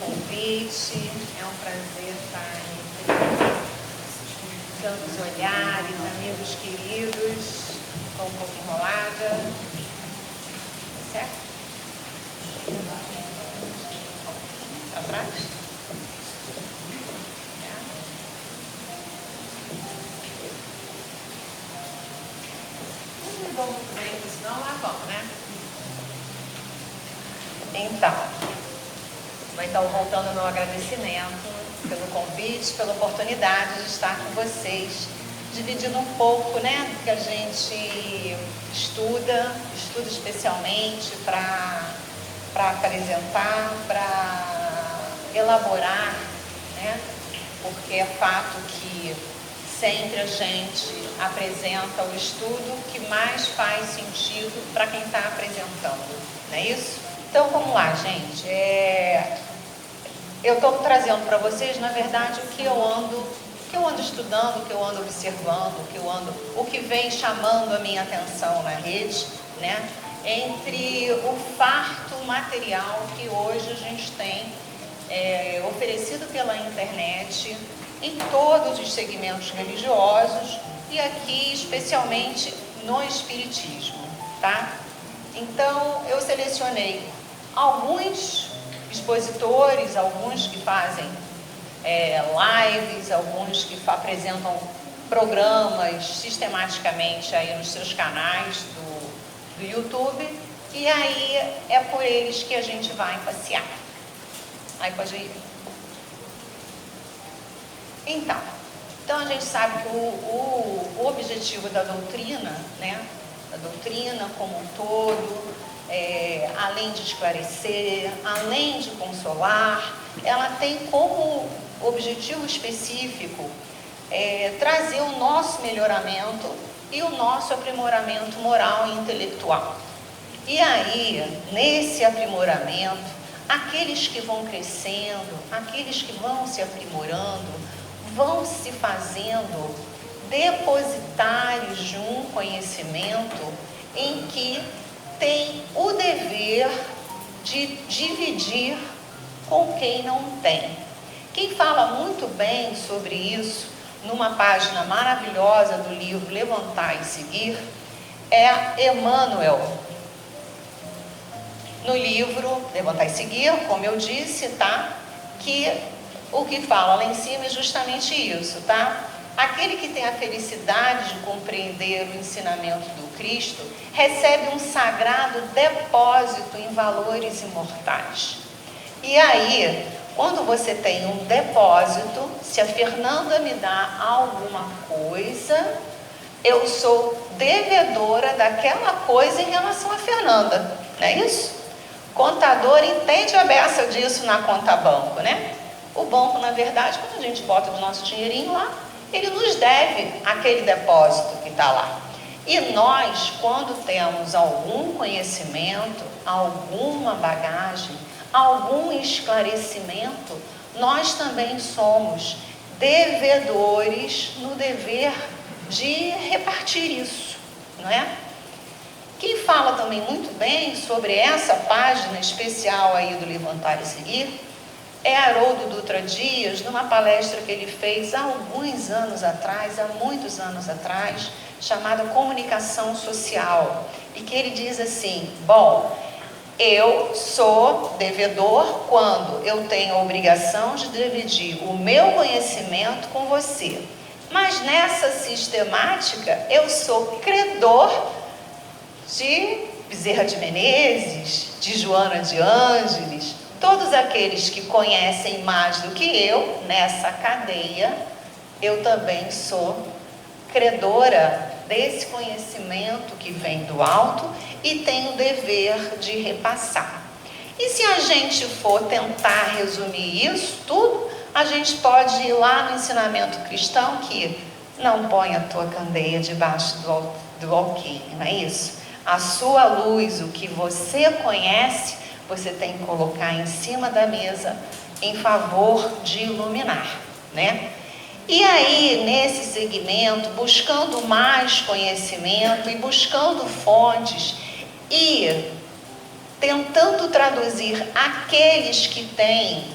convite. É um prazer estar entre tantos olhares, amigos queridos. Estou um pouco enrolada. Tá certo? Atrás? Não vou muito bem, senão lá vamos, né? Então, voltando ao meu agradecimento pelo convite, pela oportunidade de estar com vocês, dividindo um pouco, né, do que a gente estuda especialmente para apresentar, para elaborar, né, porque é fato que sempre a gente apresenta o estudo que mais faz sentido para quem está apresentando, não é isso? Então, vamos lá, gente. Eu estou trazendo para vocês, na verdade, o que eu ando estudando, o que eu ando observando, o que vem chamando a minha atenção na rede, né? Entre o farto material que hoje a gente tem oferecido pela internet em todos os segmentos religiosos e aqui especialmente no espiritismo, tá? Então eu selecionei alguns expositores, alguns que fazem lives, alguns que apresentam programas sistematicamente aí nos seus canais do YouTube, e aí é por eles que a gente vai passear. Aí pode ir. Então a gente sabe que o objetivo da doutrina, né, da doutrina como um todo, além de esclarecer, além de consolar, ela tem como objetivo específico trazer o nosso melhoramento e o nosso aprimoramento moral e intelectual. E aí, nesse aprimoramento, aqueles que vão crescendo, aqueles que vão se aprimorando, vão se fazendo depositários de um conhecimento em que tem o dever de dividir com quem não tem. Quem fala muito bem sobre isso, numa página maravilhosa do livro Levantar e Seguir, é Emmanuel. No livro Levantar e Seguir, como eu disse, tá? Que o que fala lá em cima é justamente isso, tá? Aquele que tem a felicidade de compreender o ensinamento do Cristo recebe um sagrado depósito em valores imortais. E aí, quando você tem um depósito, se a Fernanda me dá alguma coisa, eu sou devedora daquela coisa em relação a Fernanda, não é isso? Contador entende a beça disso na conta banco, né? O banco, na verdade, quando a gente bota o nosso dinheirinho lá, ele nos deve aquele depósito que está lá. E nós, quando temos algum conhecimento, alguma bagagem, algum esclarecimento, nós também somos devedores no dever de repartir isso, não é? Quem fala também muito bem sobre essa página especial aí do Levantar e Seguir é Haroldo Dutra Dias, numa palestra que ele fez há alguns anos atrás, há muitos anos atrás, chamada Comunicação Social, e que ele diz assim: bom, eu sou devedor quando eu tenho a obrigação de dividir o meu conhecimento com você, mas nessa sistemática eu sou credor de Bezerra de Menezes, de Joana de Ângeles, todos aqueles que conhecem mais do que eu nessa cadeia, eu também sou credora desse conhecimento que vem do alto e tenho o dever de repassar. E se a gente for tentar resumir isso tudo, a gente pode ir lá no ensinamento cristão que não põe a tua candeia debaixo do alqueire, não é isso? A sua luz, o que você conhece, você tem que colocar em cima da mesa em favor de iluminar, né? E aí, nesse segmento, buscando mais conhecimento e buscando fontes e tentando traduzir aqueles que têm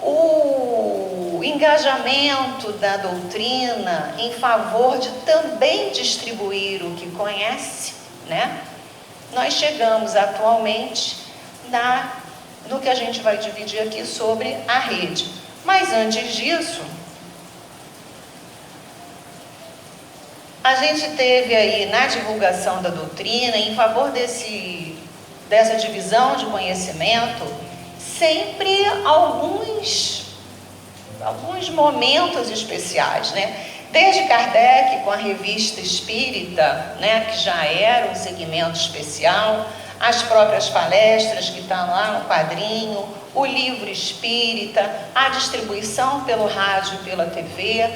o engajamento da doutrina em favor de também distribuir o que conhece, né? Nós chegamos atualmente no que a gente vai dividir aqui sobre a rede. Mas antes disso, a gente teve aí na divulgação da doutrina, em favor dessa divisão de conhecimento, sempre alguns momentos especiais, né? Desde Kardec com a Revista Espírita, né, que já era um segmento especial, as próprias palestras que estão lá no quadrinho, o livro espírita, a distribuição pelo rádio e pela TV,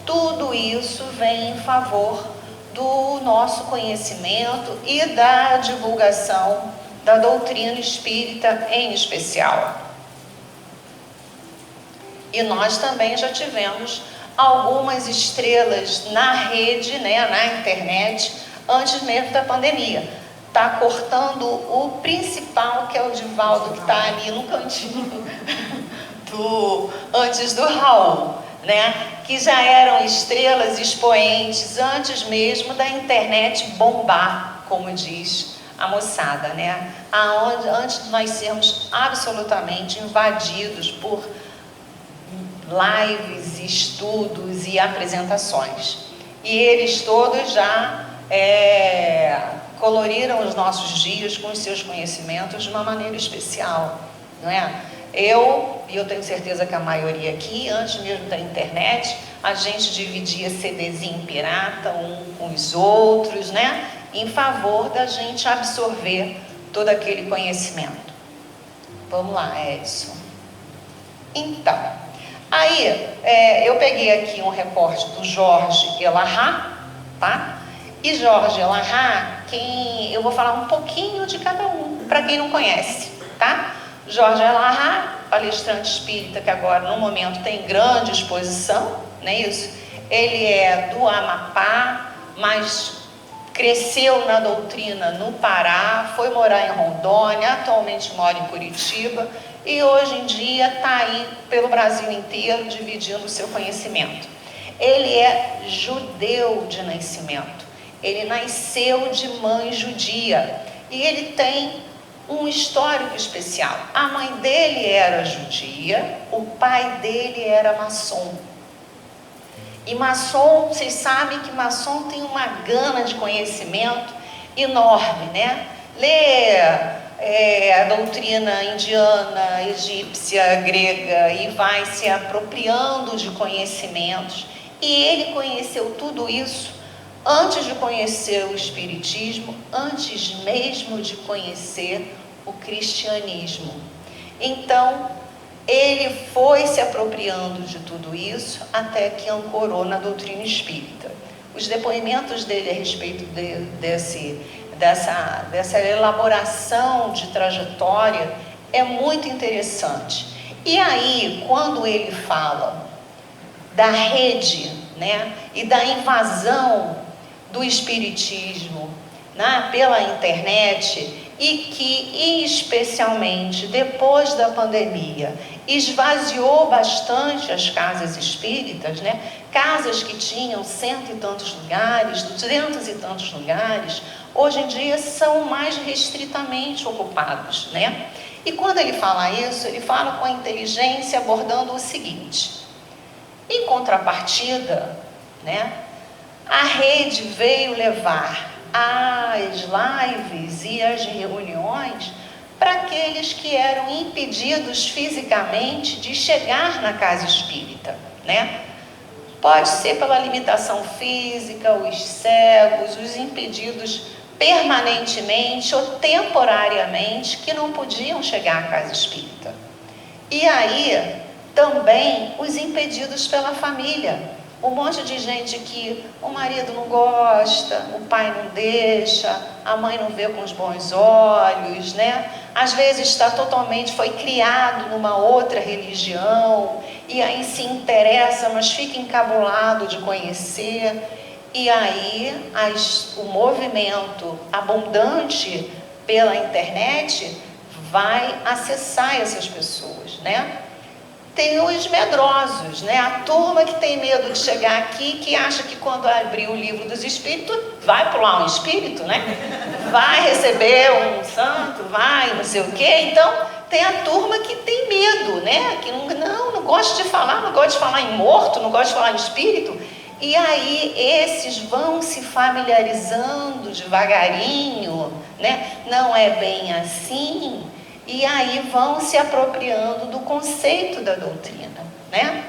tudo isso vem em favor do nosso conhecimento e da divulgação da doutrina espírita em especial. E nós também já tivemos algumas estrelas na rede, né, na internet, antes mesmo da pandemia. Está cortando o principal, que é o Divaldo, que está ali no cantinho antes do Raul, né? Que já eram estrelas expoentes antes mesmo da internet bombar, como diz a moçada, né? Antes de nós sermos absolutamente invadidos por lives, estudos e apresentações. E eles todos já coloriram os nossos dias com os seus conhecimentos de uma maneira especial, não é? Eu tenho certeza que a maioria aqui, antes mesmo da internet, a gente dividia CDzinho pirata um com os outros, né? Em favor da gente absorver todo aquele conhecimento. Vamos lá, Edson. Então, aí eu peguei aqui um recorte do Jorge Elahá, tá? E Jorge Elahá, eu vou falar um pouquinho de cada um, para quem não conhece, tá? Jorge Elahá, palestrante espírita que agora no momento tem grande exposição, não é isso? Ele é do Amapá, mas cresceu na doutrina no Pará, foi morar em Rondônia, atualmente mora em Curitiba e hoje em dia está aí pelo Brasil inteiro dividindo o seu conhecimento. Ele é judeu de nascimento, ele nasceu de mãe judia e ele tem um histórico especial. A mãe dele era judia, o pai dele era maçom. E maçom, vocês sabem que maçom tem uma gana de conhecimento enorme, né? Lê a doutrina indiana, egípcia, grega e vai se apropriando de conhecimentos. E ele conheceu tudo isso antes de conhecer o espiritismo, antes mesmo de conhecer o cristianismo. Então, ele foi se apropriando de tudo isso até que ancorou na doutrina espírita. Os depoimentos dele a respeito dessa elaboração de trajetória é muito interessante. E aí, quando ele fala da rede, né, e da invasão do espiritismo, né, pela internet, e que, especialmente depois da pandemia, esvaziou bastante as casas espíritas, né? Casas que tinham 100 e tantos lugares, 200 e tantos lugares, hoje em dia são mais restritamente ocupados, né? E quando ele fala isso, ele fala com a inteligência abordando o seguinte: em contrapartida, né, a rede veio levar as lives e as reuniões para aqueles que eram impedidos fisicamente de chegar na casa espírita, né? Pode ser pela limitação física, os cegos, os impedidos permanentemente ou temporariamente que não podiam chegar à casa espírita. E aí também os impedidos pela família. Um monte de gente que o marido não gosta, o pai não deixa, a mãe não vê com os bons olhos, né? Às vezes foi criado numa outra religião e aí se interessa, mas fica encabulado de conhecer. E aí o movimento abundante pela internet vai acessar essas pessoas, né? tem os medrosos, né? A turma que tem medo de chegar aqui, que acha que quando abrir o livro dos espíritos, vai pular um espírito, né? Vai receber um santo, vai não sei o quê. Então, tem a turma que tem medo, né? Que não gosta de falar, não gosta de falar em morto, não gosta de falar em espírito. E aí esses vão se familiarizando devagarinho, né? Não é bem assim. E aí vão se apropriando do conceito da doutrina, né?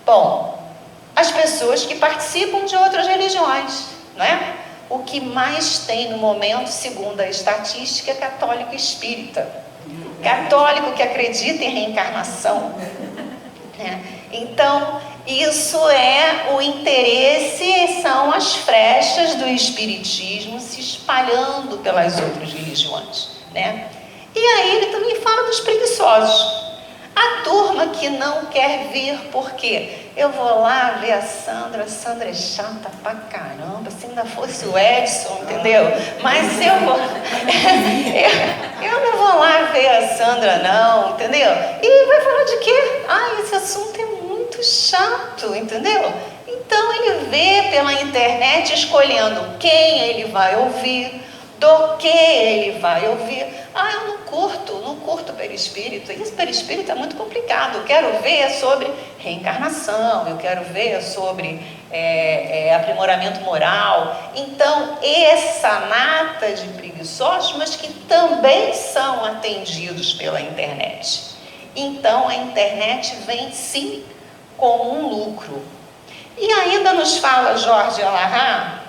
Bom, as pessoas que participam de outras religiões, né? O que mais tem no momento, segundo a estatística, é católico e espírita. Católico que acredita em reencarnação, né? Então, isso é o interesse, são as frechas do espiritismo se espalhando pelas outras religiões, né? E aí ele também fala dos preguiçosos. A turma que não quer vir, por quê? Eu vou lá ver a Sandra é chata pra caramba, se ainda fosse o Edson, entendeu? Mas eu não vou lá ver a Sandra não, entendeu? E vai falar de quê? Esse assunto é muito chato, entendeu? Então ele vê pela internet escolhendo quem ele vai ouvir, do que ele vai ouvir. Eu não curto perispírito. Isso, perispírito é muito complicado. Eu quero ver sobre reencarnação, eu quero ver sobre aprimoramento moral. Então, essa nata de preguiçosos, mas que também são atendidos pela internet. Então, a internet vem sim como um lucro. E ainda nos fala Jorge Alahá.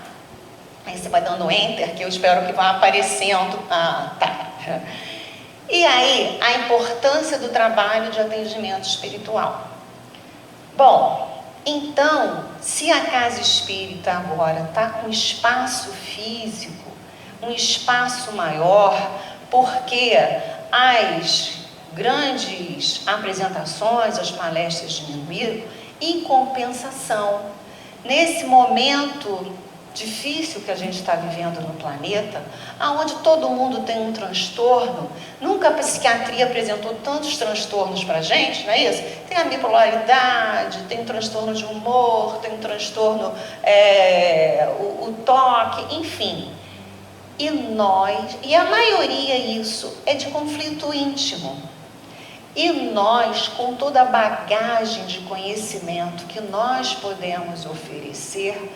Aí você vai dando enter, que eu espero que vá aparecendo. Tá. E aí, a importância do trabalho de atendimento espiritual. Bom, então, se a casa espírita agora está com espaço físico, um espaço maior, porque as grandes apresentações, as palestras diminuíram, em compensação, nesse momento difícil que a gente está vivendo no planeta, aonde todo mundo tem um transtorno, nunca a psiquiatria apresentou tantos transtornos para a gente, não é isso? Tem a bipolaridade, tem o transtorno de humor, tem o transtorno, o toque, enfim. E a maioria isso é de conflito íntimo. E nós, com toda a bagagem de conhecimento que nós podemos oferecer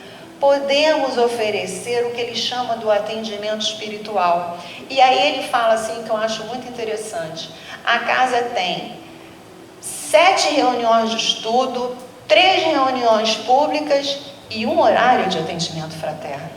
o que ele chama do atendimento espiritual. E aí ele fala assim, que eu acho muito interessante. A casa tem 7 reuniões de estudo, 3 reuniões públicas e um horário de atendimento fraterno.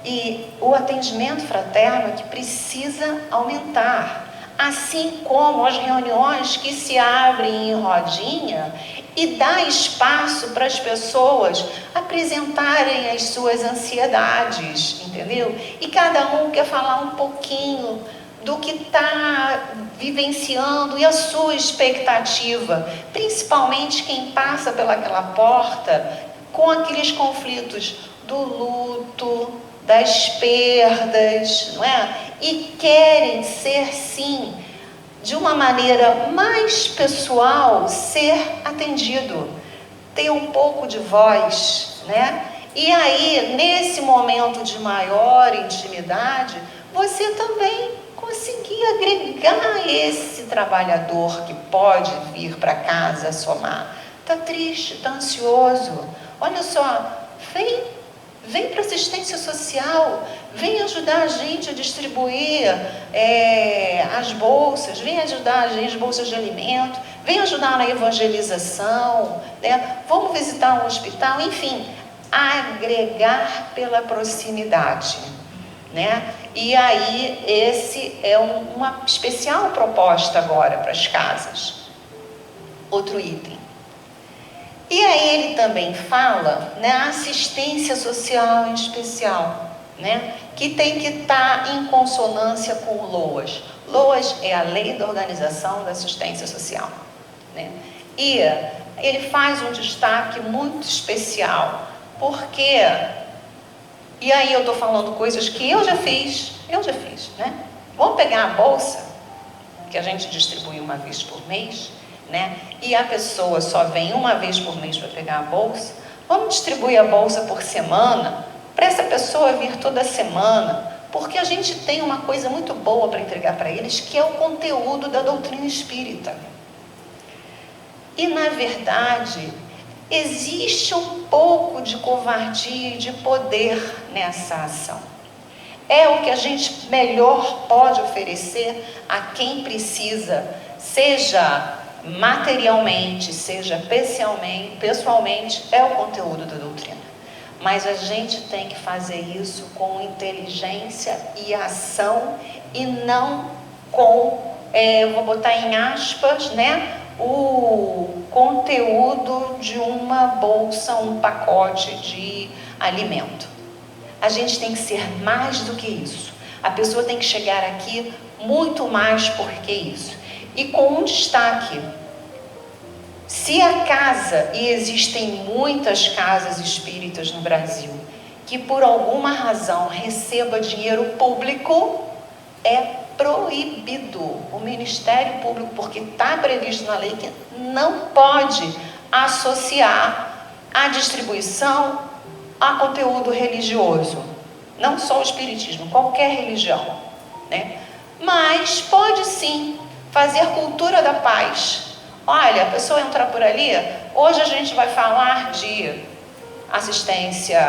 E o atendimento fraterno é que precisa aumentar, assim como as reuniões que se abrem em rodinha e dá espaço para as pessoas apresentarem as suas ansiedades, entendeu? E cada um quer falar um pouquinho do que está vivenciando e a sua expectativa, principalmente quem passa pelaquela porta com aqueles conflitos do luto, das perdas, não é? E querem ser, sim, de uma maneira mais pessoal, ser atendido, ter um pouco de voz, né? E aí, nesse momento de maior intimidade, você também conseguir agregar esse trabalhador que pode vir para casa somar. Está triste, está ansioso, olha só, vem para assistência social, vem ajudar a gente a distribuir as bolsas, vem ajudar a gente, as bolsas de alimento, vem ajudar na evangelização, né? Vamos visitar um hospital, enfim, agregar pela proximidade, né? E aí, esse é uma especial proposta agora para as casas. Outro item. E aí ele também fala na assistência social em especial, né? Que tem que estar em consonância com o LOAS. LOAS é a Lei da Organização da Assistência Social, né? E ele faz um destaque muito especial, porque... E aí eu estou falando coisas que eu já fiz, né? Vamos pegar a bolsa, que a gente distribui uma vez por mês, né? E a pessoa só vem uma vez por mês para pegar a bolsa. Vamos distribuir a bolsa por semana, para essa pessoa vir toda semana, porque a gente tem uma coisa muito boa para entregar para eles, que é o conteúdo da doutrina espírita. E, na verdade, existe um pouco de covardia e de poder nessa ação. É o que a gente melhor pode oferecer a quem precisa, seja materialmente, seja pessoalmente, é o conteúdo da doutrina. Mas a gente tem que fazer isso com inteligência e ação, e não com, eu vou botar em aspas, né, o conteúdo de uma bolsa, um pacote de alimento. A gente tem que ser mais do que isso. A pessoa tem que chegar aqui muito mais por que isso. E com um destaque: se a casa, e existem muitas casas espíritas no Brasil, que por alguma razão receba dinheiro público, é proibido. O Ministério Público, porque está previsto na lei que não pode associar a distribuição a conteúdo religioso. Não só o espiritismo, qualquer religião, né? Mas pode sim fazer cultura da paz. Olha, a pessoa entrar por ali, hoje a gente vai falar de assistência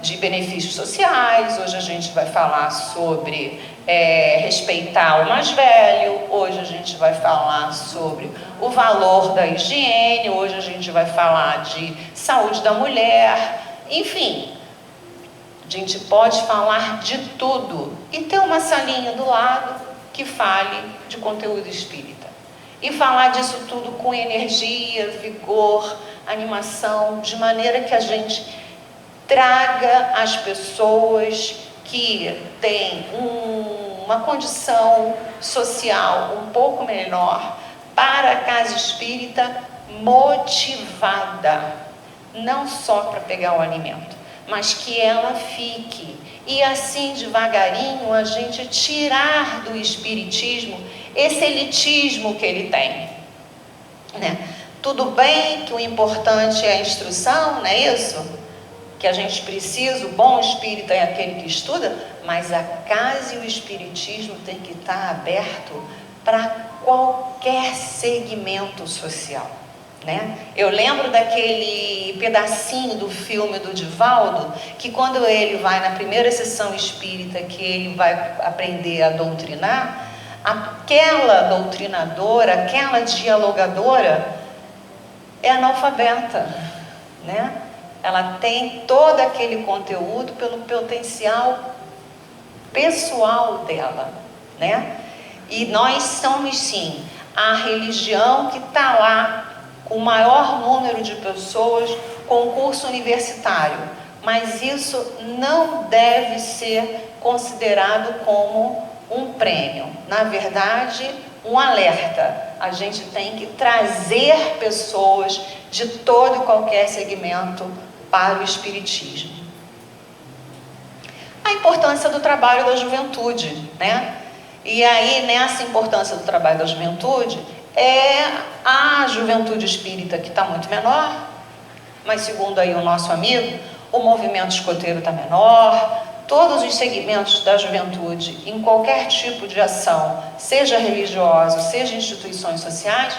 de benefícios sociais, hoje a gente vai falar sobre respeitar o mais velho, hoje a gente vai falar sobre o valor da higiene, hoje a gente vai falar de saúde da mulher, enfim, a gente pode falar de tudo e ter uma salinha do lado que fale de conteúdo espírita. E falar disso tudo com energia, vigor, animação, de maneira que a gente traga as pessoas que têm uma condição social um pouco melhor para a casa espírita, motivada, não só para pegar o alimento, mas que ela fique. E assim, devagarinho, a gente tirar do espiritismo esse elitismo que ele tem, né? Tudo bem que o importante é a instrução, não é isso? Que a gente precisa, o bom espírita é aquele que estuda, mas a casa e o espiritismo tem que estar aberto para qualquer segmento social, né? Eu lembro daquele pedacinho do filme do Divaldo, que quando ele vai na primeira sessão espírita, que ele vai aprender a doutrinar, aquela doutrinadora, aquela dialogadora é analfabeta, né? Ela tem todo aquele conteúdo pelo potencial pessoal dela, né? E nós somos sim a religião que está lá com o maior número de pessoas com curso universitário, mas isso não deve ser considerado como um prêmio, na verdade, um alerta. A gente tem que trazer pessoas de todo e qualquer segmento para o espiritismo. A importância do trabalho da juventude, né? E aí, nessa importância do trabalho da juventude, é a juventude espírita que está muito menor, mas segundo aí o nosso amigo, o movimento escoteiro está menor, todos os segmentos da juventude, em qualquer tipo de ação, seja religiosa, seja instituições sociais,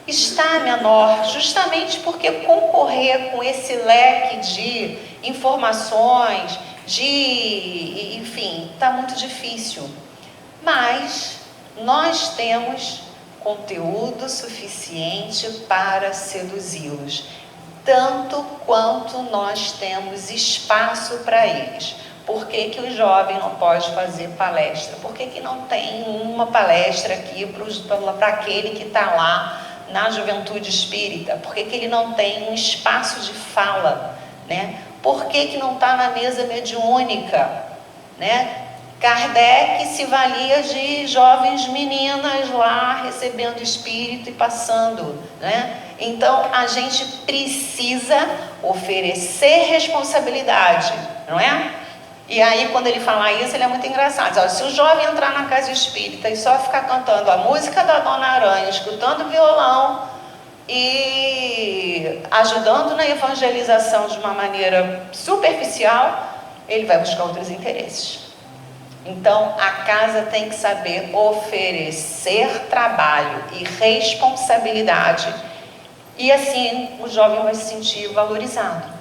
está menor, justamente porque concorrer com esse leque de informações, enfim, está muito difícil. Mas nós temos conteúdo suficiente para seduzi-los, tanto quanto nós temos espaço para eles. Por que que o jovem não pode fazer palestra? Por que que não tem uma palestra aqui para aquele que está lá na juventude espírita? Por que que ele não tem um espaço de fala, né? Por que que não está na mesa mediúnica, né? Kardec se valia de jovens meninas lá recebendo espírito e passando, né? Então a gente precisa oferecer responsabilidade, não é? E aí, quando ele fala isso, ele é muito engraçado. Olha, se o jovem entrar na casa espírita e só ficar cantando a música da Dona Aranha, escutando violão e ajudando na evangelização de uma maneira superficial, ele vai buscar outros interesses. Então, a casa tem que saber oferecer trabalho e responsabilidade. E assim, o jovem vai se sentir valorizado.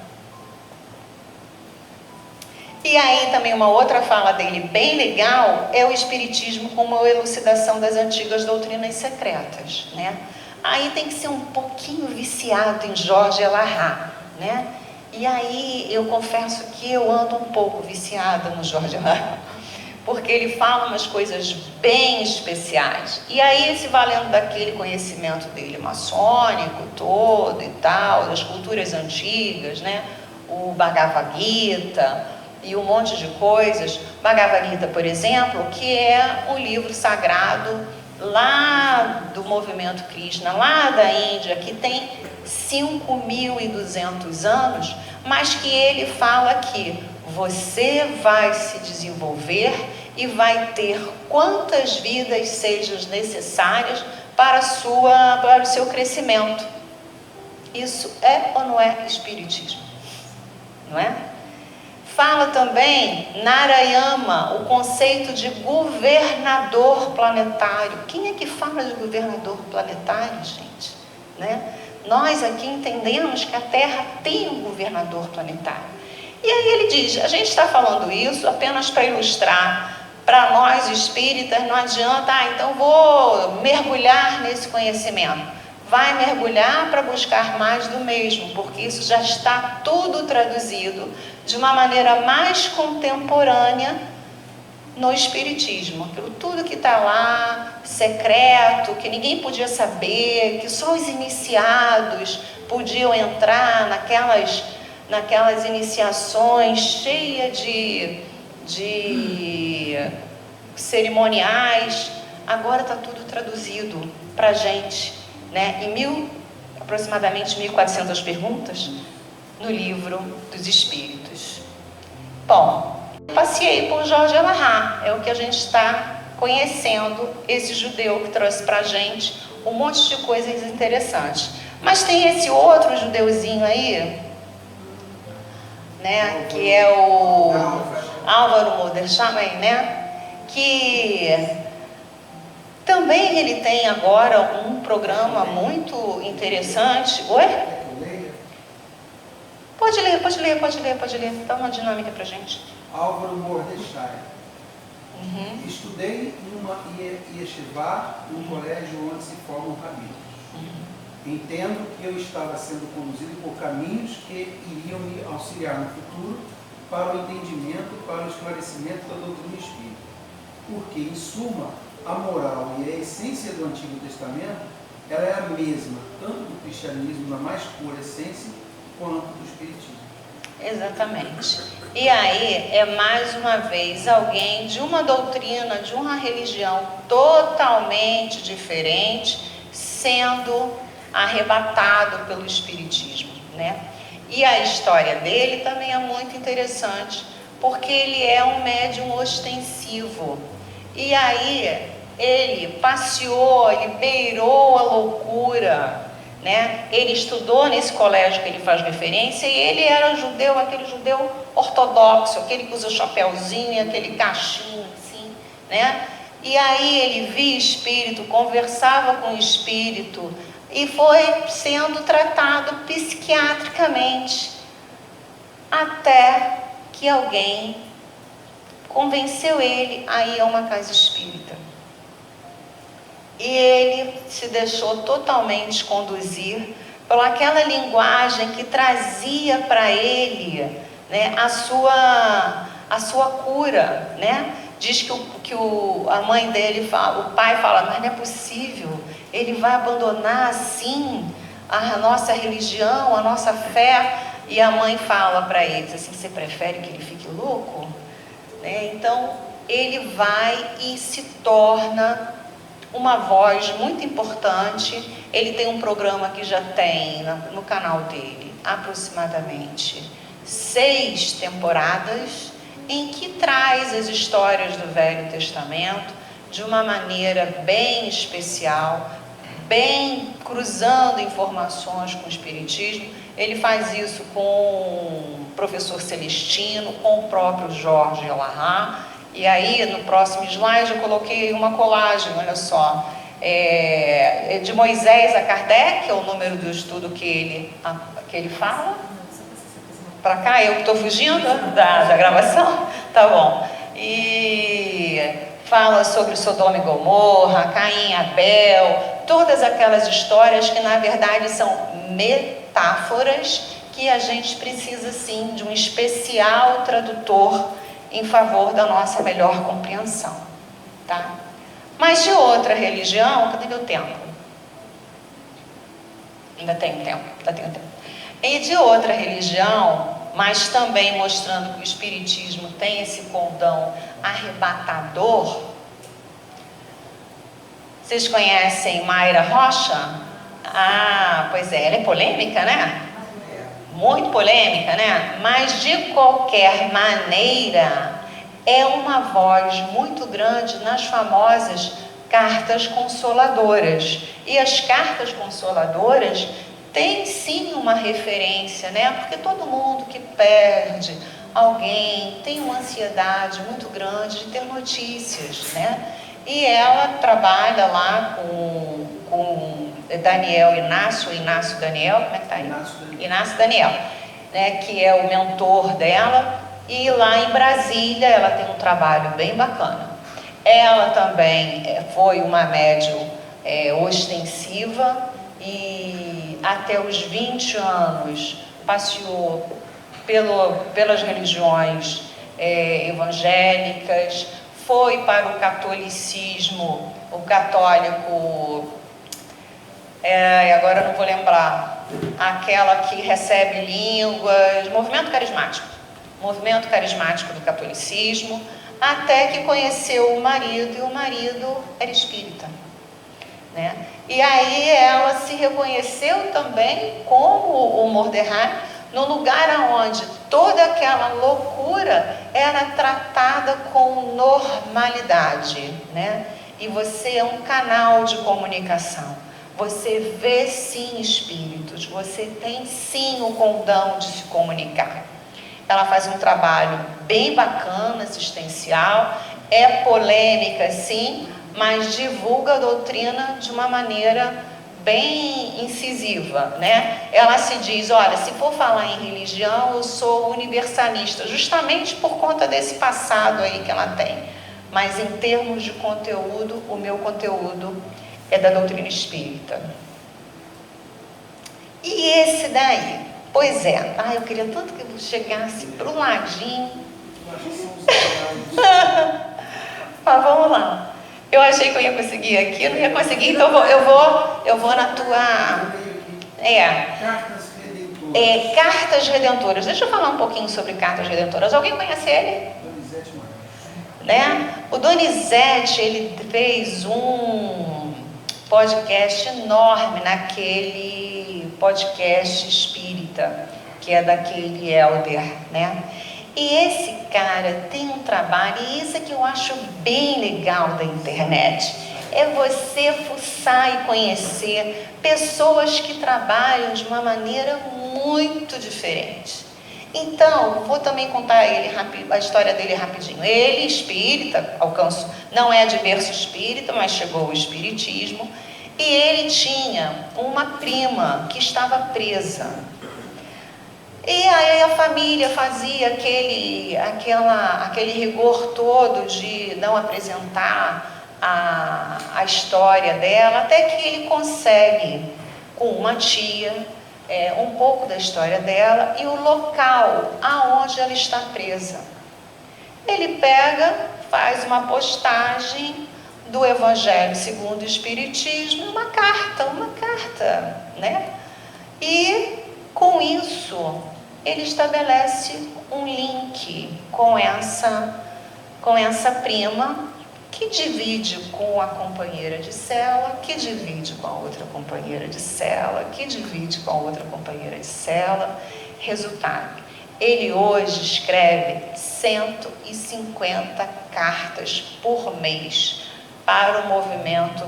E aí também uma outra fala dele bem legal é o espiritismo como a elucidação das antigas doutrinas secretas, né? Aí tem que ser um pouquinho viciado em Jorge Elarrat, né? E aí eu confesso que eu ando um pouco viciada no Jorge Elarrat, porque ele fala umas coisas bem especiais. E aí, se valendo daquele conhecimento dele maçônico todo e tal, das culturas antigas, né? O Bhagavad Gita e um monte de coisas. Bhagavad Gita, por exemplo, que é um livro sagrado lá do movimento Krishna, lá da Índia, que tem 5.200 anos, mas que ele fala que você vai se desenvolver e vai ter quantas vidas sejam necessárias para o seu crescimento. Isso é ou não é espiritismo? Não é? Fala também Narayama, o conceito de governador planetário. Quem é que fala de governador planetário, gente? Né? Nós aqui entendemos que a Terra tem um governador planetário. E aí ele diz, a gente está falando isso apenas para ilustrar, para nós espíritas não adianta, então vou mergulhar nesse conhecimento. Vai mergulhar para buscar mais do mesmo, porque isso já está tudo traduzido de uma maneira mais contemporânea no espiritismo. Aquilo tudo que está lá, secreto, que ninguém podia saber, que só os iniciados podiam entrar naquelas iniciações cheias de cerimoniais. Agora está tudo traduzido para a gente, né? Em aproximadamente 1.400 perguntas no livro dos Espíritos. Bom, passei por Jorge Elarrat, é o que a gente está conhecendo, esse judeu que trouxe para a gente um monte de coisas interessantes. Mas tem esse outro judeuzinho aí, né, que é o Álvaro Moderschamem, né, que também ele tem agora um programa muito interessante. Oi? Pode ler. Dá uma dinâmica pra gente. Álvaro Mordechai. Estudei numa yeshiva, num colégio onde se formam rabinos. Entendo que eu estava sendo conduzido por caminhos que iriam me auxiliar no futuro para o entendimento, para o esclarecimento da doutrina espírita. Porque, em suma, a moral e a essência do Antigo Testamento, ela é a mesma, tanto do cristianismo na mais pura essência, quanto do espiritismo. Exatamente. E aí é mais uma vez alguém de uma doutrina, de uma religião totalmente diferente, sendo arrebatado pelo espiritismo, né? E a história dele também é muito interessante, porque ele é um médium ostensivo. E aí ele passeou, ele beirou a loucura, né? Ele estudou nesse colégio que ele faz referência e ele era judeu, aquele judeu ortodoxo, aquele que usa o chapéuzinho, aquele cachinho assim, né? E aí ele via espírito, conversava com o espírito e foi sendo tratado psiquiatricamente até que alguém convenceu ele a ir a uma casa espírita. E ele se deixou totalmente conduzir por aquela linguagem que trazia para ele, né, a sua cura, né? Diz que a mãe dele fala, o pai fala, mas não é possível, ele vai abandonar assim a nossa religião, a nossa fé. E a mãe fala para ele assim, você prefere que ele fique louco? Né? Então ele vai e se torna uma voz muito importante. Ele tem um programa que já tem no canal dele aproximadamente 6 temporadas em que traz as histórias do Velho Testamento de uma maneira bem especial, bem cruzando informações com o Espiritismo. Ele faz isso com o professor Celestino, com o próprio Jorge Elahá. E aí, no próximo slide, eu coloquei uma colagem, olha só, de Moisés a Kardec, que é o número do estudo que ele fala. Para cá, eu que estou fugindo da gravação? Tá bom. E fala sobre Sodoma e Gomorra, Caim e Abel, todas aquelas histórias que, na verdade, são metáforas que a gente precisa, sim, de um especial tradutor em favor da nossa melhor compreensão, tá? Mas de outra religião, cadê meu tempo? Ainda tenho tempo. E de outra religião, mas também mostrando que o Espiritismo tem esse condão arrebatador. Vocês conhecem Mayra Rocha? Ah, pois é, ela é polêmica, né? Muito polêmica, né? Mas de qualquer maneira, é uma voz muito grande nas famosas cartas consoladoras. E as cartas consoladoras têm sim uma referência, né? Porque todo mundo que perde alguém tem uma ansiedade muito grande de ter notícias, né? E ela trabalha lá com Daniel Inácio Daniel, como é que tá aí? Inácio Daniel, né? Que é o mentor dela. E lá em Brasília ela tem um trabalho bem bacana. Ela também foi uma médium ostensiva e até os 20 anos passeou pelas religiões evangélicas, foi para o catolicismo, o católico, agora não vou lembrar, aquela que recebe línguas, movimento carismático do catolicismo, até que conheceu o marido, e o marido era espírita, né? E aí ela se reconheceu também como o Mordecai, no lugar onde toda aquela loucura era tratada com normalidade, né? E você é um canal de comunicação, você vê sim espíritos, você tem sim o condão de se comunicar. Ela faz um trabalho bem bacana, assistencial, é polêmica sim, mas divulga a doutrina de uma maneira bem incisiva, né? Ela se diz, olha, se for falar em religião, eu sou universalista, justamente por conta desse passado aí que ela tem. Mas em termos de conteúdo, o meu conteúdo é da doutrina espírita. E esse daí? Pois é, eu queria tanto que eu chegasse para o ladinho. Mas vamos lá. Eu achei que eu ia conseguir aqui, eu não ia conseguir, então eu vou na tua... Cartas Redentoras. Deixa eu falar um pouquinho sobre Cartas Redentoras. Alguém conhece ele? Donizete Maia. Né? O Donizete, ele fez um podcast enorme naquele podcast espírita, que é daquele Helder, né? E esse cara tem um trabalho, e isso é que eu acho bem legal da internet, é você fuçar e conhecer pessoas que trabalham de uma maneira muito diferente. Então, vou também contar a história dele rapidinho. Ele, espírita, não é de berço espírita, mas chegou ao espiritismo, e ele tinha uma prima que estava presa. E aí a família fazia aquele rigor todo de não apresentar a história dela, até que ele consegue, com uma tia, um pouco da história dela e o local aonde ela está presa. Ele pega, faz uma postagem do Evangelho segundo o Espiritismo, uma carta, né? E com isso ele estabelece um link com essa prima, que divide com a companheira de cela, que divide com a outra companheira de cela, que divide com a outra companheira de cela. Resultado, Ele hoje escreve 150 cartas por mês para o movimento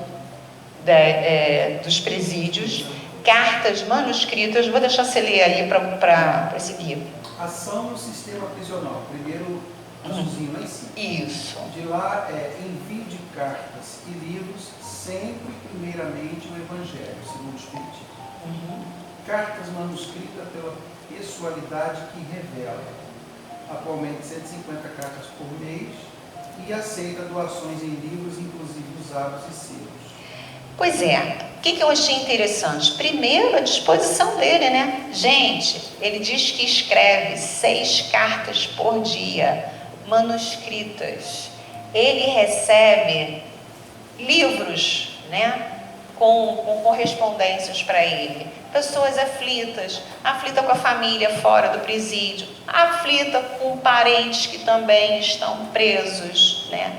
dos presídios, cartas manuscritas. Vou deixar você ler ali para seguir. Ação no sistema prisional. Primeiro azulzinho lá em cima. Isso. De lá envio de cartas e livros, sempre primeiramente o Evangelho, segundo o Espiritismo. Cartas manuscritas pela pessoalidade que revela. Atualmente 150 cartas por mês e aceita doações em livros, inclusive usados e selos. Pois é, o que eu achei interessante? Primeiro, a disposição dele, né? Gente, ele diz que escreve 6 cartas por dia, manuscritas. Ele recebe livros, né? Com correspondências para ele. Pessoas aflitas, aflita com a família fora do presídio, aflita com parentes que também estão presos, né?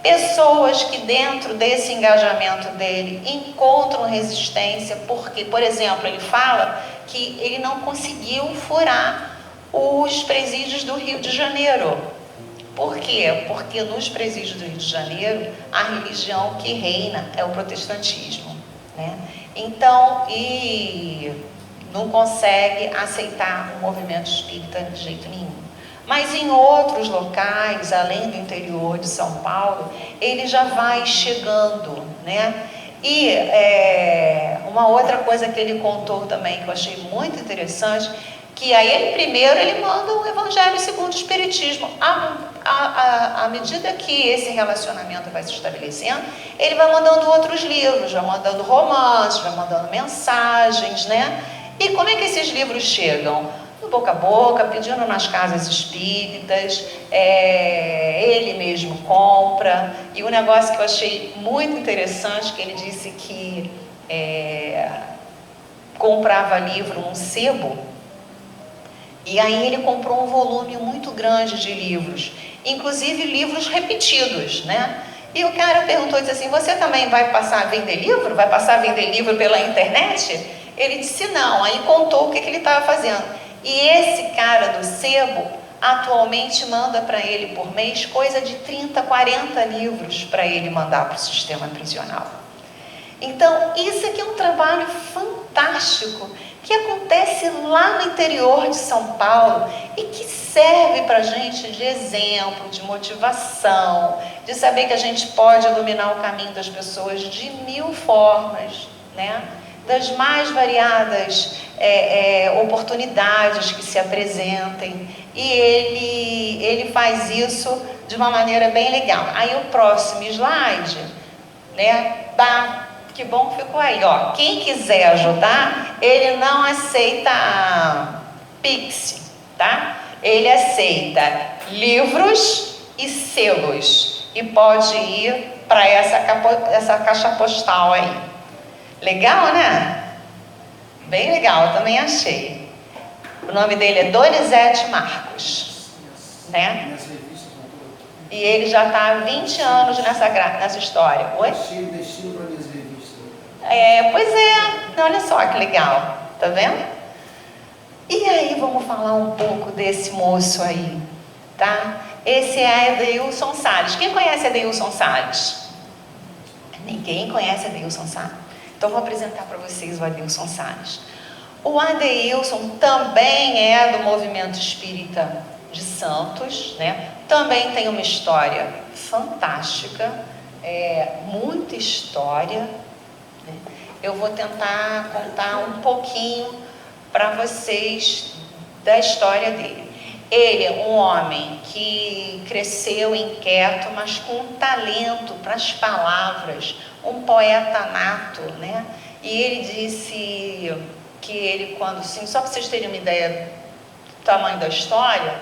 Pessoas que dentro desse engajamento dele encontram resistência, porque, por exemplo, ele fala que ele não conseguiu furar os presídios do Rio de Janeiro. Por quê? Porque nos presídios do Rio de Janeiro, a religião que reina é o protestantismo, né? Então, e não consegue aceitar o movimento espírita de jeito nenhum. Mas em outros locais, além do interior de São Paulo, ele já vai chegando, né? E uma outra coisa que ele contou também, que eu achei muito interessante, que aí ele manda o Evangelho segundo o Espiritismo. À medida que esse relacionamento vai se estabelecendo, ele vai mandando outros livros, vai mandando romances, vai mandando mensagens, né? E como é que esses livros chegam? No boca a boca, pedindo nas casas espíritas, ele mesmo compra. E um negócio que eu achei muito interessante, que ele disse que comprava livro num sebo, e aí ele comprou um volume muito grande de livros, inclusive livros repetidos, né? E o cara perguntou, disse assim, você também vai passar a vender livro? Vai passar a vender livro pela internet? Ele disse não, aí contou o que ele estava fazendo. E esse cara do sebo atualmente manda para ele por mês coisa de 30, 40 livros para ele mandar para o sistema prisional. Então, isso aqui é um trabalho fantástico que acontece lá no interior de São Paulo e que serve para a gente de exemplo, de motivação, de saber que a gente pode iluminar o caminho das pessoas de 1000 formas, né? Das mais variadas oportunidades que se apresentem, e ele faz isso de uma maneira bem legal. Aí o próximo slide, né? Que bom que ficou aí, ó. Quem quiser ajudar, ele não aceita Pix, tá? Ele aceita livros e selos e pode ir para essa caixa postal aí. Legal, né? Bem legal, eu também achei. O nome dele é Donizete Marcos, né? E ele já está há 20 anos nessa história. Oi? Destino para minhas revistas. Pois é, olha só que legal, tá vendo? E aí vamos falar um pouco desse moço aí, tá? Esse é Adeilson Salles. Quem conhece Adeilson Salles? Ninguém conhece Adeilson Salles. Então vou apresentar para vocês o Adeilson Salles. O Adeilson também é do movimento espírita de Santos, né? Também tem uma história fantástica, muita história, né? Eu vou tentar contar um pouquinho para vocês da história dele. Ele é um homem que cresceu inquieto, mas com um talento para as palavras, um poeta nato, né? E ele disse que ele, só para vocês terem uma ideia do tamanho da história,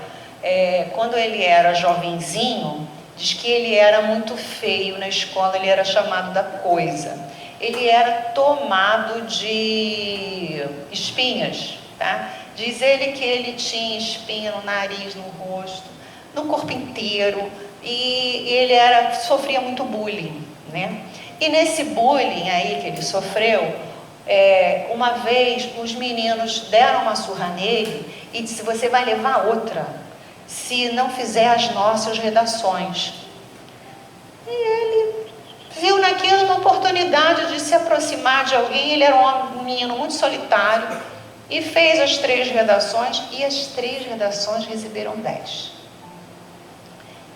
quando ele era jovenzinho, diz que ele era muito feio na escola, ele era chamado da coisa. Ele era tomado de espinhas, tá? Diz ele que ele tinha espinha no nariz, no rosto, no corpo inteiro, e ele sofria muito bullying, né? E nesse bullying aí que ele sofreu, Uma vez os meninos deram uma surra nele e disse: você vai levar outra se não fizer as nossas redações. E ele viu naquilo uma oportunidade de se aproximar de alguém. Ele era um menino muito solitário e fez as 3 redações, e as 3 redações receberam 10.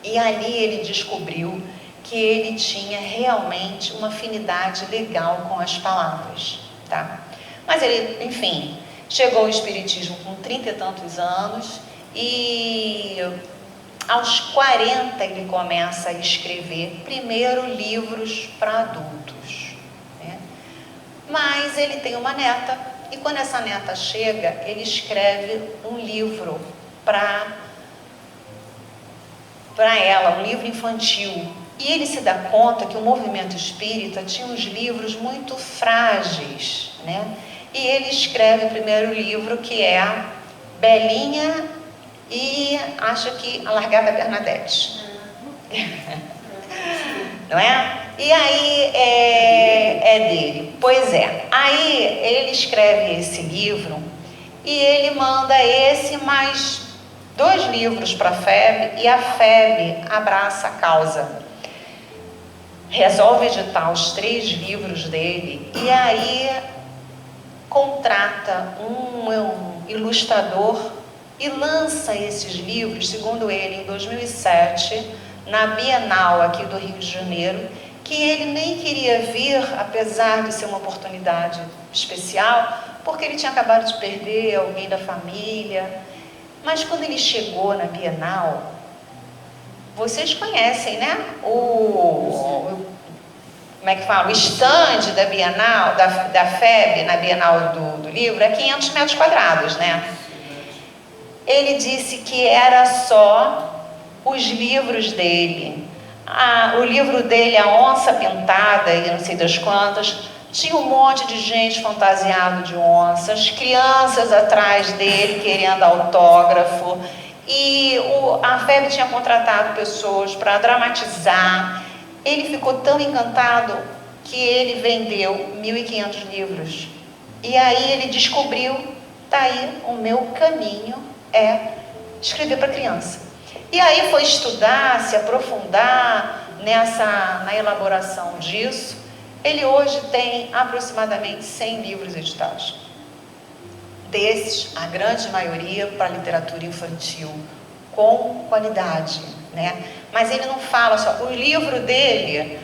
E ali ele descobriu que ele tinha realmente uma afinidade legal com as palavras, tá? Mas ele, enfim, chegou ao espiritismo com 30 e tantos anos, e aos 40 ele começa a escrever primeiro livros para adultos, né? Mas ele tem uma neta, e quando essa neta chega, ele escreve um livro para ela, um livro infantil. E ele se dá conta que o movimento espírita tinha uns livros muito frágeis, né? E ele escreve o primeiro livro, que é a Belinha e acho que a Largada Bernadette. Não é? E aí é dele. Pois é. Aí ele escreve esse livro e ele manda esse mais 2 livros para a FEB, e a FEB abraça a causa. Resolve editar os 3 livros dele, e aí contrata um ilustrador e lança esses livros, segundo ele, em 2007, na Bienal aqui do Rio de Janeiro, que ele nem queria vir, apesar de ser uma oportunidade especial, porque ele tinha acabado de perder alguém da família. Mas quando ele chegou na Bienal, vocês conhecem, né? Como é que fala? O stand da Bienal, da FEB, na Bienal do livro, é 500 metros quadrados, né? Ele disse que era só os livros dele. O livro dele, A Onça Pintada, e não sei das quantas, tinha um monte de gente fantasiado de onças, crianças atrás dele querendo autógrafo, e a FEB tinha contratado pessoas para dramatizar. Ele ficou tão encantado que ele vendeu 1.500 livros. E aí ele descobriu: tá aí, o meu caminho é escrever para criança. E aí foi estudar, se aprofundar na elaboração disso. Ele hoje tem aproximadamente 100 livros editados. Desses, a grande maioria para literatura infantil, com qualidade, né? Mas ele não fala só. O livro dele,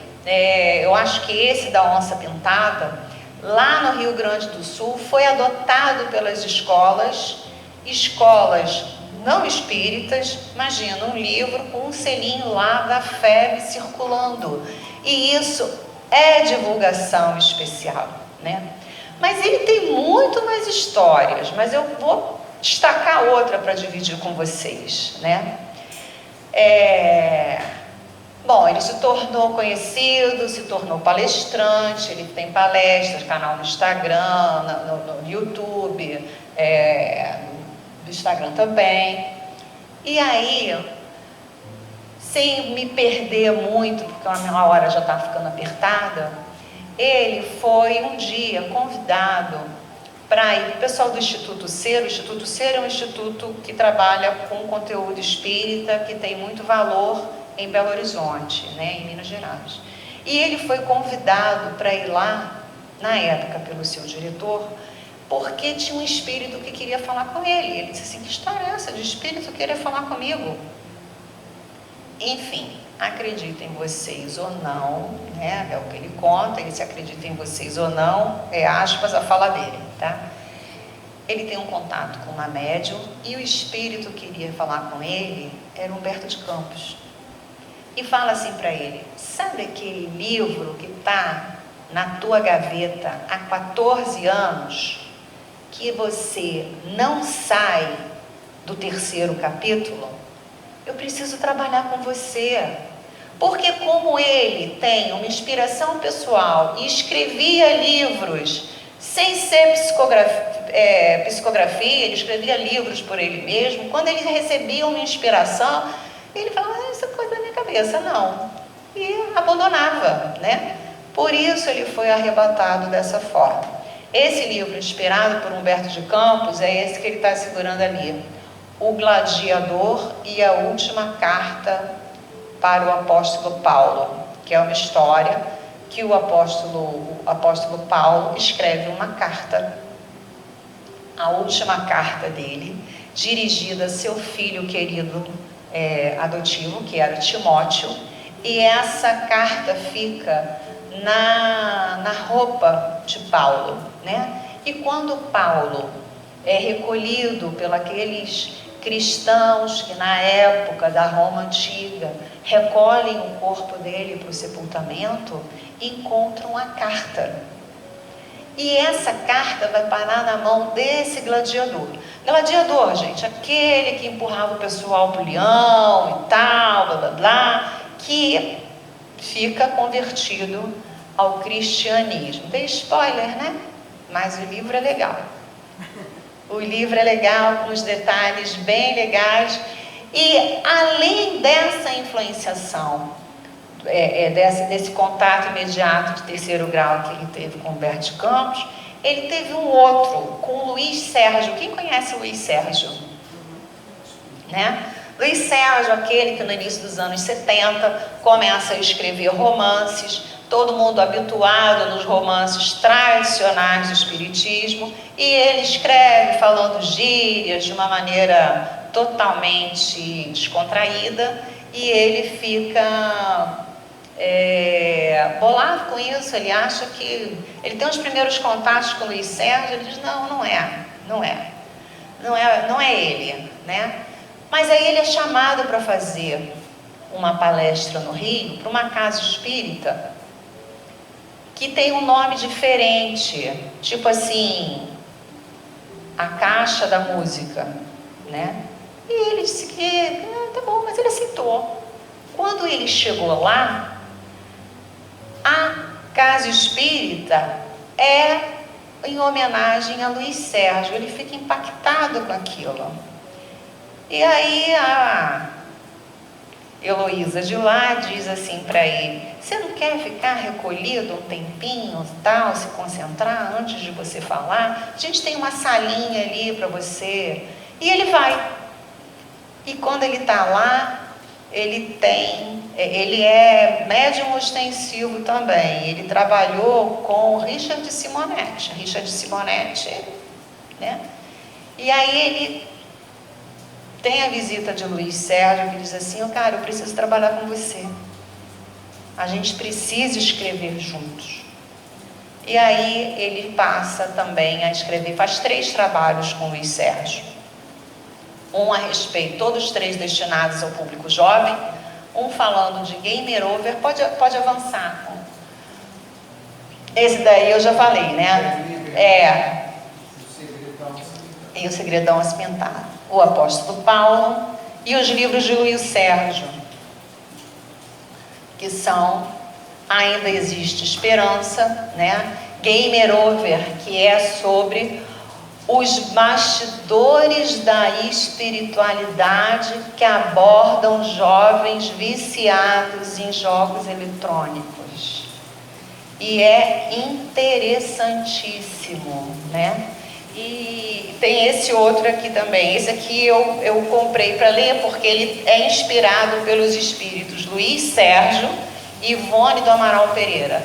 eu acho que esse da Onça Pintada, lá no Rio Grande do Sul, foi adotado pelas escolas não espíritas. Imagina, um livro com um selinho lá da FEB circulando. E isso é divulgação especial, né? Mas ele tem muito mais histórias, mas eu vou destacar outra para dividir com vocês, né? Bom, ele se tornou conhecido, se tornou palestrante, ele tem palestras, canal no Instagram, no YouTube, no Instagram também. E aí, sem me perder muito, porque a minha hora já está ficando apertada, ele foi um dia convidado para ir. O pessoal do Instituto Ser, o Instituto Ser é um instituto que trabalha com conteúdo espírita, que tem muito valor em Belo Horizonte, né, em Minas Gerais. E ele foi convidado para ir lá, na época, pelo seu diretor, porque tinha um espírito que queria falar com ele. Ele disse assim: que história é essa de espírito querer falar comigo? Enfim, acreditem vocês ou não, né? É o que ele conta. Ele se acredita em vocês ou não, aspas a fala dele, tá? Ele tem um contato com uma médium, e o espírito que queria falar com ele era Humberto de Campos. E fala assim para ele: sabe aquele livro que está na tua gaveta há 14 anos, que você não sai do 3º capítulo? Eu preciso trabalhar com você. Porque como ele tem uma inspiração pessoal e escrevia livros sem ser psicografia, ele escrevia livros por ele mesmo, quando ele recebia uma inspiração, ele falava: essa coisa da minha cabeça, não. E abandonava, né? Por isso ele foi arrebatado dessa forma. Esse livro, inspirado por Humberto de Campos, é esse que ele está segurando ali. O Gladiador e a Última Carta para o Apóstolo Paulo, que é uma história que o apóstolo Paulo escreve uma carta, a última carta dele, dirigida a seu filho querido adotivo, que era Timóteo, e essa carta fica na roupa de Paulo, né? E quando Paulo é recolhido pelos cristãos que na época da Roma Antiga recolhem o corpo dele para o sepultamento, encontram a carta. E essa carta vai parar na mão desse gladiador. Gladiador, gente, aquele que empurrava o pessoal pro leão e tal, blá blá blá, que fica convertido ao cristianismo. Dei spoiler, né? Mas o livro é legal. O livro é legal, com os detalhes bem legais. E além dessa influenciação, desse contato imediato de terceiro grau que ele teve com Humberto de Campos, ele teve um outro com o Luiz Sérgio. Quem conhece o Luiz Sérgio? Né? Luiz Sérgio, aquele que no início dos anos 70 começa a escrever romances, todo mundo habituado nos romances tradicionais do espiritismo, e ele escreve falando gírias de uma maneira totalmente descontraída, e ele fica bolado com isso. Ele acha que ele tem os primeiros contatos com o Luiz Sérgio, ele diz, não é ele, né? Mas aí ele é chamado para fazer uma palestra no Rio, para uma casa espírita, que tem um nome diferente, tipo assim, a Caixa da Música, né? E ele disse que, tá bom, mas ele aceitou. Quando ele chegou lá, a casa espírita é em homenagem a Luiz Sérgio. Ele fica impactado com aquilo. E aí a Heloísa de lá diz assim para ele, você não quer ficar recolhido um tempinho, tal, se concentrar antes de você falar? A gente tem uma salinha ali para você. E ele vai. E quando ele está lá, ele é médium ostensivo também. Ele trabalhou com Richard Simonetti. Né? E aí ele tem a visita de Luiz Sérgio, que diz assim, cara, eu preciso trabalhar com você. A gente precisa escrever juntos. E aí ele passa também a escrever, faz 3 trabalhos com Luiz Sérgio. Um a respeito, todos 3 destinados ao público jovem, um falando de game over, pode avançar. Esse daí eu já falei, né? E o Segredão Acimentado, o Apóstolo Paulo e os livros de Luiz Sérgio, que são Ainda Existe Esperança, né? Game Over, que é sobre os bastidores da espiritualidade que abordam jovens viciados em jogos eletrônicos. E é interessantíssimo, né? E tem esse outro aqui também. Esse aqui eu comprei para ler porque ele é inspirado pelos espíritos Luiz Sérgio e Ivone do Amaral Pereira.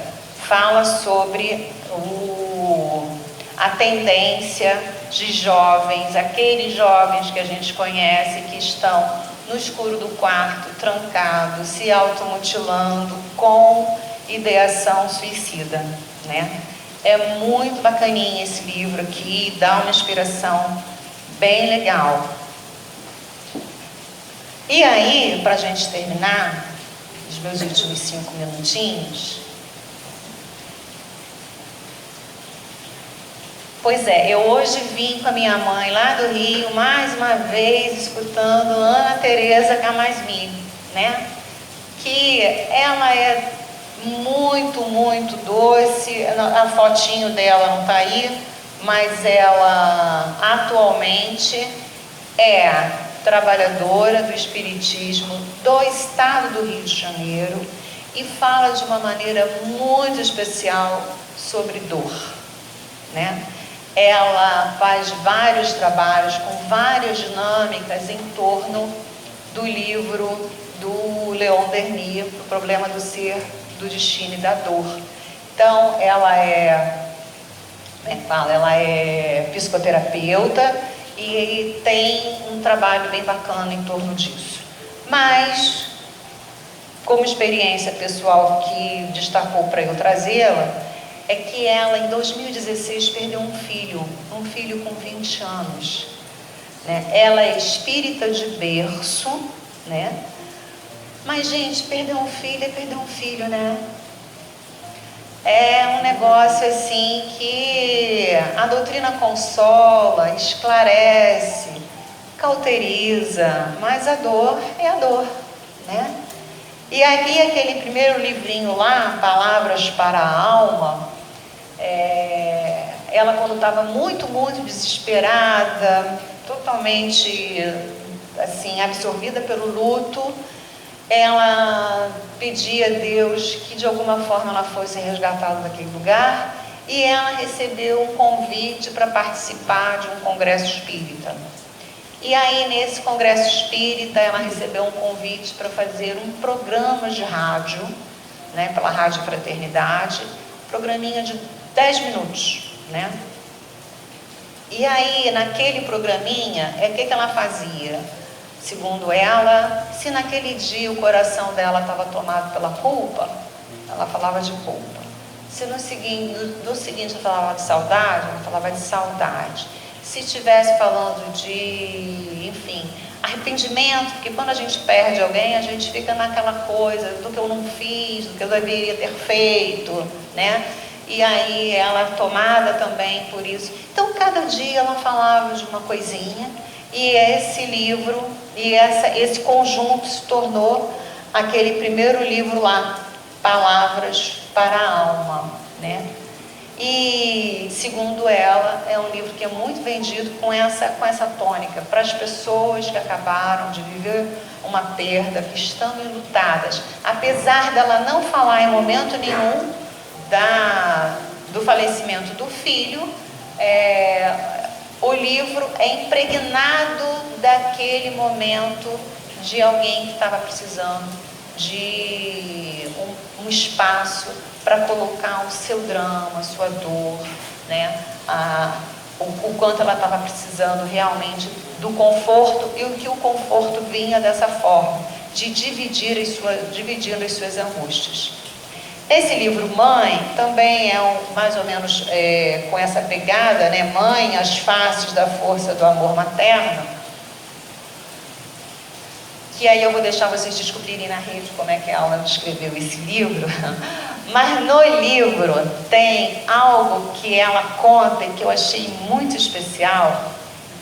Fala sobre a tendência de jovens, aqueles jovens que a gente conhece que estão no escuro do quarto, trancados, se automutilando com ideação suicida, né? É muito bacaninha esse livro aqui, dá uma inspiração bem legal. E aí, para a gente terminar, os meus últimos 5 minutinhos. Pois é, eu hoje vim com a minha mãe lá do Rio, mais uma vez, escutando Ana Teresa Camasmi, né? Que ela é muito, muito doce. A fotinho dela não está aí, mas ela atualmente é trabalhadora do espiritismo do estado do Rio de Janeiro e fala de uma maneira muito especial sobre dor, né? Ela faz vários trabalhos com várias dinâmicas em torno do livro do Leon Denis, O Problema do Ser, do Destino e da Dor. Então, ela é psicoterapeuta e tem um trabalho bem bacana em torno disso. Mas, como experiência pessoal que destacou para eu trazê-la, é que ela, em 2016, perdeu um filho com 20 anos. Né? Ela é espírita de berço, né? Mas, gente, perder um filho é perder um filho, né? É um negócio assim que a doutrina consola, esclarece, cauteriza, mas a dor é a dor, né? E aqui aquele primeiro livrinho lá, Palavras para a Alma, ela quando estava muito desesperada, totalmente assim, absorvida pelo luto, ela pedia a Deus que de alguma forma ela fosse resgatada daquele lugar, e ela recebeu um convite para participar de um congresso espírita. E aí nesse congresso espírita ela recebeu um convite para fazer um programa de rádio, né, pela Rádio Fraternidade, programinha de 10 minutos, né? E aí naquele programinha, o que ela fazia? Segundo ela, se naquele dia o coração dela estava tomado pela culpa, ela falava de culpa. Se no seguinte ela falava de saudade, ela falava de saudade. Se estivesse falando de, enfim, arrependimento, porque quando a gente perde alguém, a gente fica naquela coisa do que eu não fiz, do que eu deveria ter feito, né? E aí ela tomada também por isso. Então, cada dia ela falava de uma coisinha, e esse livro, e esse conjunto se tornou aquele primeiro livro lá, Palavras para a Alma, né? E, segundo ela, é um livro que é muito vendido com essa tônica, para as pessoas que acabaram de viver uma perda, que estão enlutadas. Apesar dela não falar em momento nenhum do falecimento do filho, o livro é impregnado daquele momento de alguém que estava precisando de um espaço para colocar o seu drama, a sua dor, né? O quanto ela estava precisando realmente do conforto, e o que o conforto vinha dessa forma, de dividir as suas angústias. Esse livro Mãe também é mais ou menos com essa pegada, né? Mãe, as faces da força do amor materno. Que aí eu vou deixar vocês descobrirem na rede como é que a Alma escreveu esse livro. Mas no livro tem algo que ela conta e que eu achei muito especial.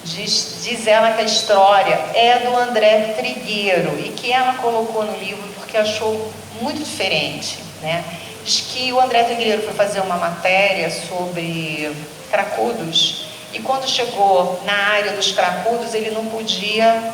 Diz ela que a história é do André Trigueiro e que ela colocou no livro porque achou muito diferente, né? Diz que o André Trigueiro foi fazer uma matéria sobre cracudos e quando chegou na área dos cracudos ele não podia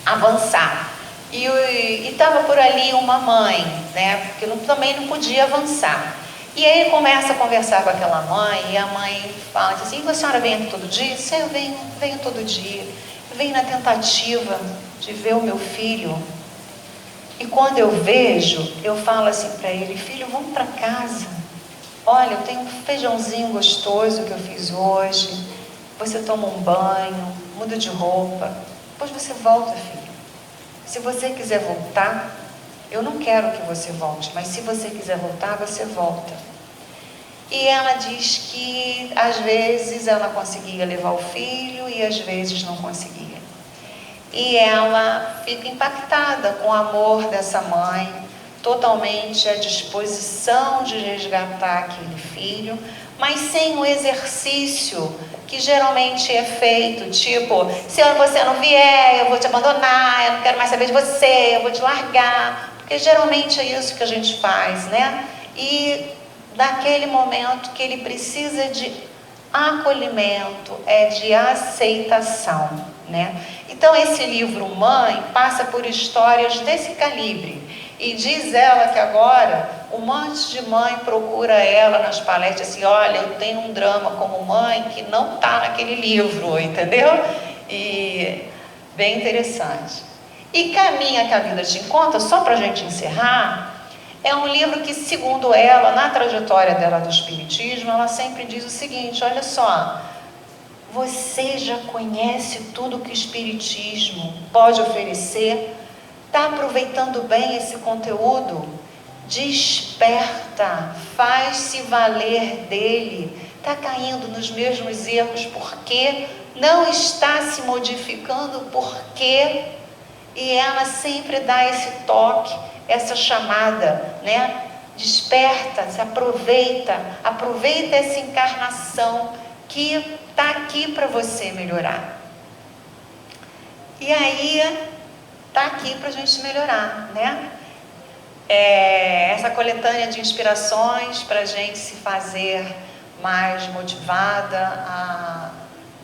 avançar. E estava por ali uma mãe, né? Porque também não podia avançar. E aí ele começa a conversar com aquela mãe, e a mãe fala assim: a senhora vem aqui todo dia? Sim, eu venho todo dia. Eu venho na tentativa de ver o meu filho. E quando eu vejo, eu falo assim para ele: filho, vamos para casa. Olha, eu tenho um feijãozinho gostoso que eu fiz hoje. Você toma um banho, muda de roupa. Depois você volta, filho. Se você quiser voltar, eu não quero que você volte, mas se você quiser voltar, você volta. E ela diz que às vezes ela conseguia levar o filho e às vezes não conseguia. E ela fica impactada com o amor dessa mãe, totalmente à disposição de resgatar aquele filho, mas sem o exercício que geralmente é feito, tipo, se você não vier, eu vou te abandonar, eu não quero mais saber de você, eu vou te largar, porque geralmente é isso que a gente faz, né? E naquele momento que ele precisa de acolhimento, de aceitação, né? Então esse livro Mãe passa por histórias desse calibre, e diz ela que agora um monte de mãe procura ela nas palestras assim, olha, eu tenho um drama como mãe que não está naquele livro, entendeu? E bem interessante. E Caminha que a Vida Te Encontra, só para a gente encerrar, é um livro que, segundo ela, na trajetória dela do Espiritismo, ela sempre diz o seguinte, olha só, você já conhece tudo que o Espiritismo pode oferecer? Está aproveitando bem esse conteúdo? Desperta, faz-se valer dele. Está caindo nos mesmos erros porque não está se modificando porque... E ela sempre dá esse toque, essa chamada, né? Desperta, se aproveita essa encarnação que está aqui para você melhorar. E aí, está aqui para a gente melhorar, né? Essa coletânea de inspirações para a gente se fazer mais motivada a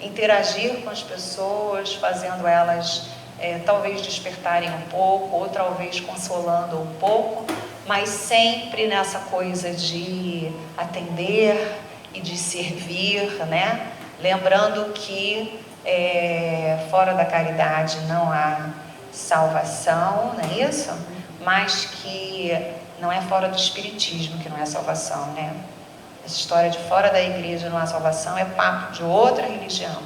interagir com as pessoas, fazendo elas talvez despertarem um pouco, ou talvez consolando um pouco, mas sempre nessa coisa de atender e de servir, né? Lembrando que fora da caridade não há salvação, não é isso? Mas que não é fora do espiritismo que não é salvação, né? Essa história de fora da igreja não há salvação é papo de outra religião.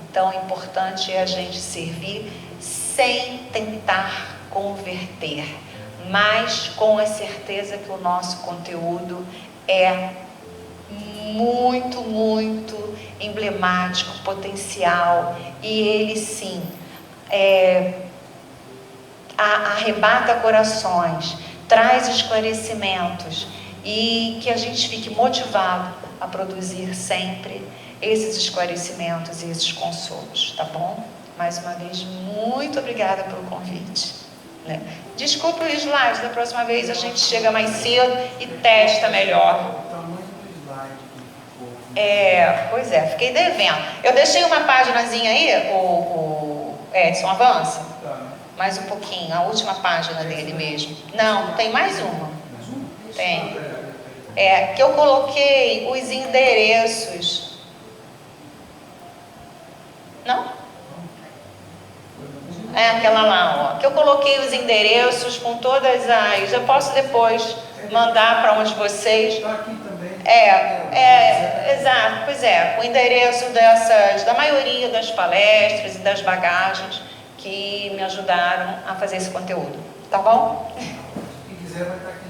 Então, o importante é a gente servir sem tentar converter, mas com a certeza que o nosso conteúdo é muito, muito emblemático, potencial, e ele sim arrebata corações, traz esclarecimentos e que a gente fique motivado a produzir sempre esses esclarecimentos e esses consolos, tá bom? Mais uma vez, muito obrigada pelo convite, né? Desculpa o slide, da próxima vez a gente chega mais cedo e testa melhor. O tamanho do slide que ficou. Pois é, fiquei devendo. Eu deixei uma paginazinha aí, o Edson, avança. Mais um pouquinho, a última página dele mesmo. Não, tem mais uma. Mais um? Tem. Que eu coloquei os endereços. Não? Aquela lá, ó. Que eu coloquei os endereços com todas as... Eu posso depois mandar para onde vocês... Está aqui também. Exato, pois é. O endereço da maioria das palestras e das bagagens que me ajudaram a fazer esse conteúdo. Tá bom? Quem quiser vai estar aqui.